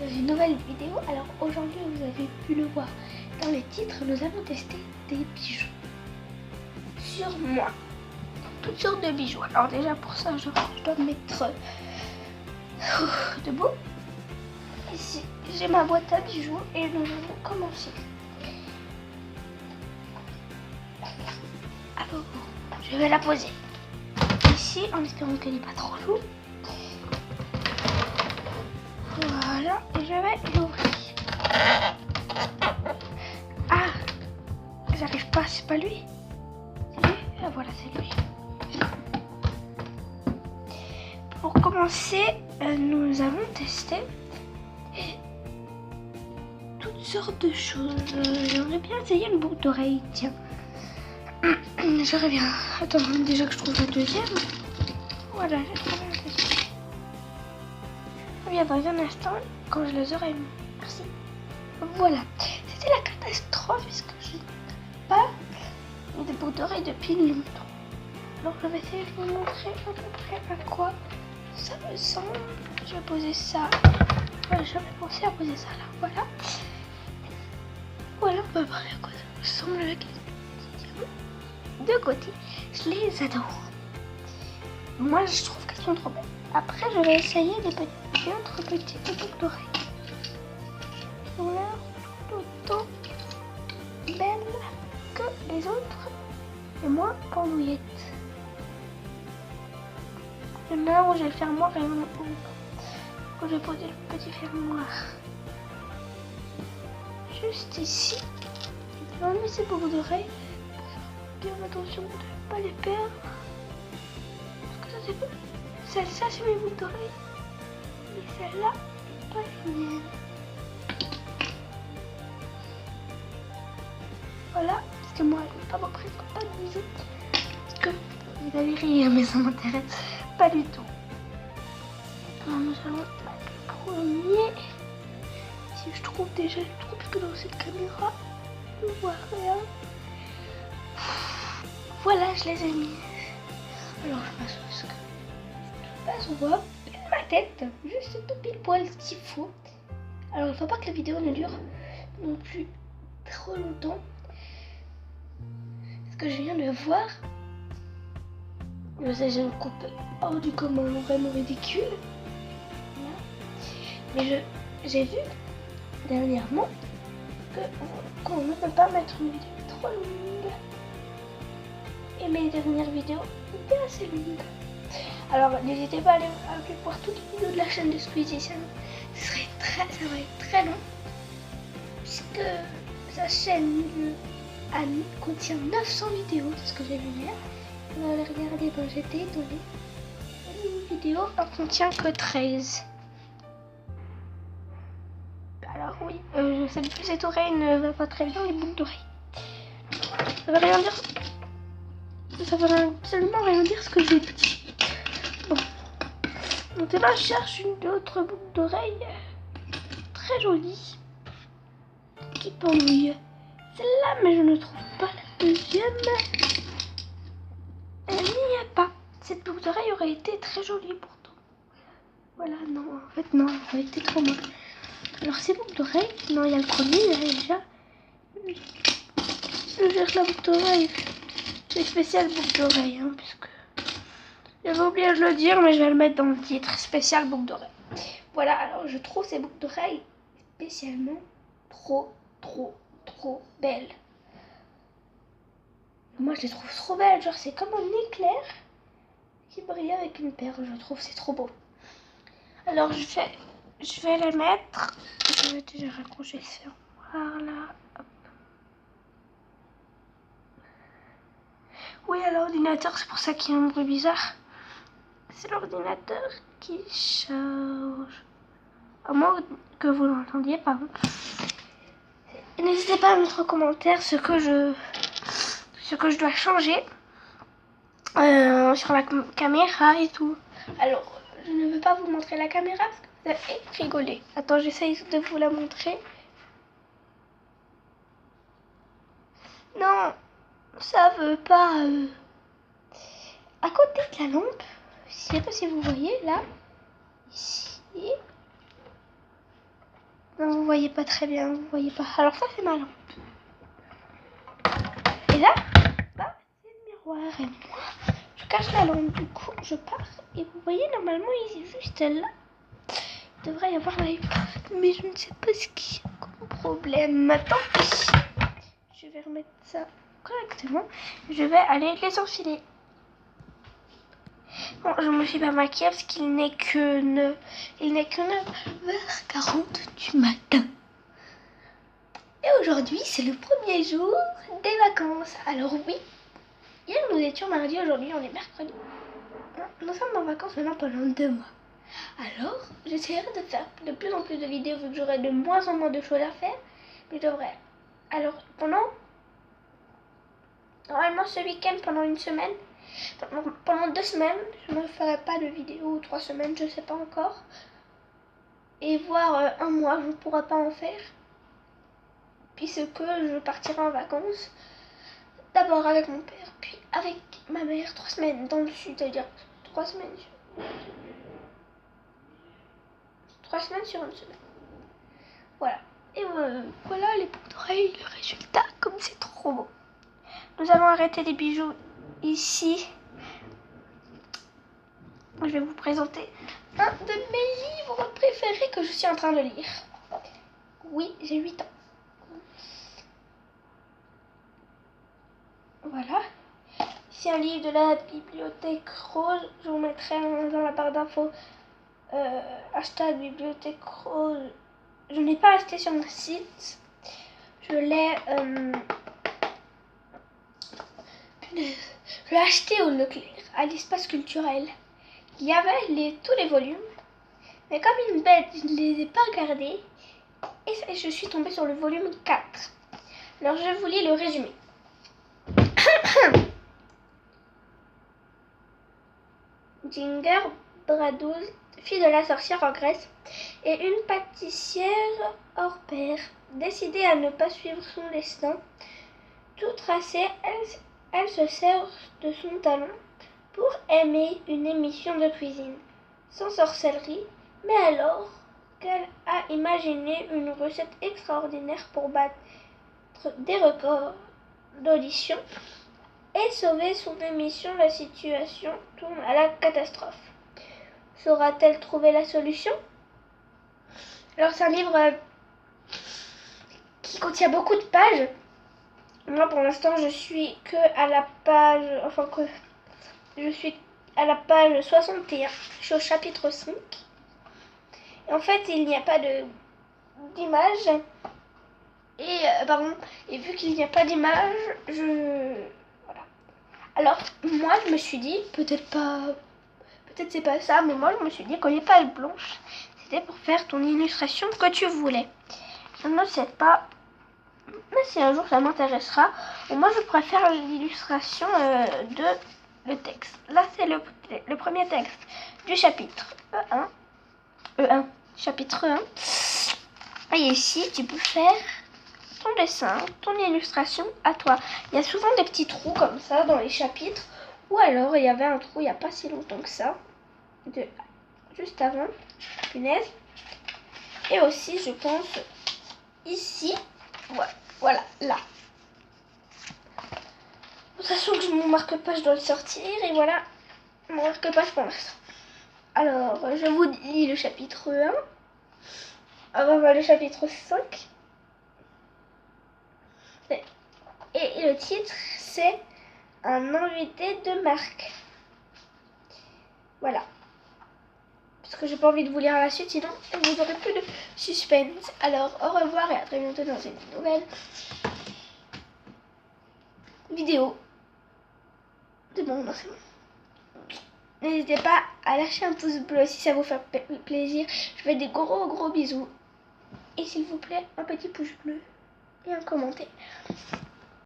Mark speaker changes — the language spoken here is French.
Speaker 1: dans une nouvelle vidéo. Alors aujourd'hui, vous avez pu le voir dans les titres, nous allons tester des bijoux sur moi. Toutes sortes de bijoux. Alors déjà pour ça, je dois me mettre debout. Ici, j'ai ma boîte à bijoux et nous allons commencer. Alors, je vais la poser ici en espérant qu'elle n'est pas trop lourde. Voilà, et je vais l'ouvrir. Ah, j'arrive pas, c'est pas lui. C'est lui? Ah, voilà, c'est lui. Pour commencer, nous allons tester toutes sortes de choses. J'aimerais bien essayer une boucle d'oreille, tiens. Je reviens. Attends, déjà que je trouve la deuxième. Voilà, j'ai trouvé la deuxième. Je reviens dans un instant quand je les aurai mis. Merci. Voilà. C'était la catastrophe puisque je n'ai pas mis de boucle d'oreille depuis longtemps. Alors je vais essayer de vous montrer à peu près à quoi ça ressemble. Je vais poser ça. Voilà, j'avais pensé à poser ça là. Voilà. Voilà à peu près à quoi ça ressemble avec les deux côtés. Je les adore. Moi, je trouve qu'elles sont trop belles. Après, je vais essayer des autres petites boucles d'oreilles. Elles ont l'air tout autant belles que les autres et moins pendouillettes. Il y en a un où j'ai le fermoir et un où j'ai posé le petit fermoir. Juste ici, je vais enlever ces boucles d'oreilles. Bien attention de ne pas les perdre. Parce que ça c'est mes boucles d'oreilles. Mais celle-là, c'est pas les miennes. Voilà, parce que moi, je ne pas presque pas de bijoux. Parce que vous allez rire, mais ça m'intéresse pas du tout. Alors nous allons mettre le premier. Si je trouve déjà le trou, parce que dans cette caméra, je ne vois rien. Voilà, je les ai mis. Alors je passe ce que je passe, on voit ma tête, juste tout pile poil ce qu'il faut. Alors il ne faut pas que la vidéo ne dure non plus trop longtemps. Parce que je viens de voir. Je sais, j'ai une coupe hors du commun, vraiment ridicule. Voilà. Mais j'ai vu dernièrement qu'on ne peut pas mettre une vidéo trop longue. Et mes dernières vidéos étaient assez longues. Alors n'hésitez pas à aller voir toutes les vidéos de la chaîne de Squeezie. Ça va être très long. Puisque sa chaîne contient 900 vidéos, c'est ce que j'ai vu hier. On va regarder, ben, j'étais étonnée. Une vidéo n'en contient que 13. Alors oui, je sais plus, cette oreille ne va pas très bien, les boucles d'oreilles. Ça veut rien dire. Ça veut absolument rien dire ce que j'ai dit. Bon. Donc là, je cherche une autre boucle d'oreille très jolie qui pendouille. Celle-là, mais je ne trouve pas la deuxième. Elle n'y est pas. Cette boucle d'oreille aurait été très jolie pourtant. Voilà, non, en fait non, elle aurait été trop moche. Alors ces boucles d'oreille, non, il y a le premier, il y a déjà. Je cherche la boucle d'oreille. C'est spécial boucle d'oreille, hein, puisque j'avais oublié de le dire, mais je vais le mettre dans le titre, spécial boucle d'oreille. Voilà, alors je trouve ces boucles d'oreille spécialement trop belles. Moi je les trouve trop belles, genre c'est comme un éclair qui brille avec une perle, je trouve c'est trop beau. Alors je vais les mettre, je vais déjà raccrocher ce fermoir là. Hop. Oui, à l'ordinateur, c'est pour ça qu'il y a un bruit bizarre. C'est l'ordinateur qui charge. À moins que vous l'entendiez, pardon. N'hésitez pas à mettre en commentaire ce que je dois changer sur la caméra et tout. Alors, je ne veux pas vous montrer la caméra parce que vous allez rigoler. Attends, j'essaye de vous la montrer. Non, ça veut pas. À côté de la lampe, je sais pas si vous voyez là, ici, vous voyez pas très bien, vous voyez pas. Alors ça c'est ma lampe. Et là, bah, c'est le miroir. Et moi, je cache la lampe. Du coup, je pars. Et vous voyez, normalement, il est juste là. Il devrait y avoir l'iPad. Mais je ne sais pas ce qu'il y a comme problème. Tant pis. Je vais remettre ça correctement. Je vais aller les enfiler. Bon, je me suis pas maquillée parce qu'il n'est que 9h40 du matin. Et aujourd'hui, c'est le premier jour des vacances. Alors oui, hier nous étions mardi, aujourd'hui on est mercredi. Nous sommes en vacances maintenant pendant 2 mois. Alors, j'essaierai de faire de plus en plus de vidéos vu que j'aurai de moins en moins de choses à faire. Mais je devrais. Alors, normalement ce week-end, pendant une semaine, pendant 2 semaines, je ne ferai pas de vidéo, ou 3 semaines, je sais pas encore. Et voire 1 mois, je ne pourrai pas en faire. Puisque je partirai en vacances. D'abord avec mon père, puis avec ma mère, 3 semaines dans le sud, c'est-à-dire 3 semaines sur une semaine. Voilà. Et voilà les boucles d'oreilles, le résultat, comme c'est trop beau. Nous allons arrêter les bijoux ici. Je vais vous présenter un de mes livres préférés que je suis en train de lire. Oui, j'ai 8 ans. Voilà. C'est un livre de la bibliothèque rose. Je vous mettrai dans la barre d'infos hashtag bibliothèque rose. Je n'ai pas acheté sur mon site. Je l'ai acheté au Leclerc, à l'espace culturel. Il y avait tous les volumes. Mais comme une bête, je ne les ai pas regardés. Et je suis tombée sur le volume 4. Alors je vous lis le résumé. Ginger Bradouze, fille de la sorcière en Grèce, et une pâtissière hors pair. Décidée à ne pas suivre son destin tout tracé, elle se sert de son talent pour aimer une émission de cuisine, sans sorcellerie, mais alors qu'elle a imaginé une recette extraordinaire pour battre des records d'audition et sauver son émission, la situation tourne à la catastrophe. Saura-t-elle trouver la solution? Alors c'est un livre qui contient beaucoup de pages. Moi pour l'instant je suis que à la page, je suis à la page 61, je suis au chapitre 5. Et en fait il n'y a pas d'image. Et vu qu'il n'y a pas d'image, voilà. Alors moi je me suis dit, peut-être c'est pas ça, mais moi je me suis dit que les pages blanches, c'était pour faire ton illustration que tu voulais. Je ne sais pas, mais si un jour ça m'intéressera. Moi je préfère l'illustration de le texte. Là c'est le premier texte du chapitre E1, chapitre 1. Et ici tu peux faire ton dessin, ton illustration à toi. Il y a souvent des petits trous comme ça dans les chapitres. Ou alors il y avait un trou il n'y a pas si longtemps que ça, juste avant, punaise. Et aussi je pense ici, voilà, là. De toute façon que mon marque-page doit le sortir. Et voilà mon marque-page pour l'instant. Alors je vous lis le chapitre 1. On va le chapitre 5. Et le titre c'est un invité de marque. Voilà. Parce que j'ai pas envie de vous lire la suite, sinon vous aurez plus de suspense. Alors au revoir et à très bientôt dans une nouvelle vidéo de mon enseignement. N'hésitez pas à lâcher un pouce bleu si ça vous fait plaisir. Je fais des gros bisous. Et s'il vous plaît, un petit pouce bleu et un commentaire.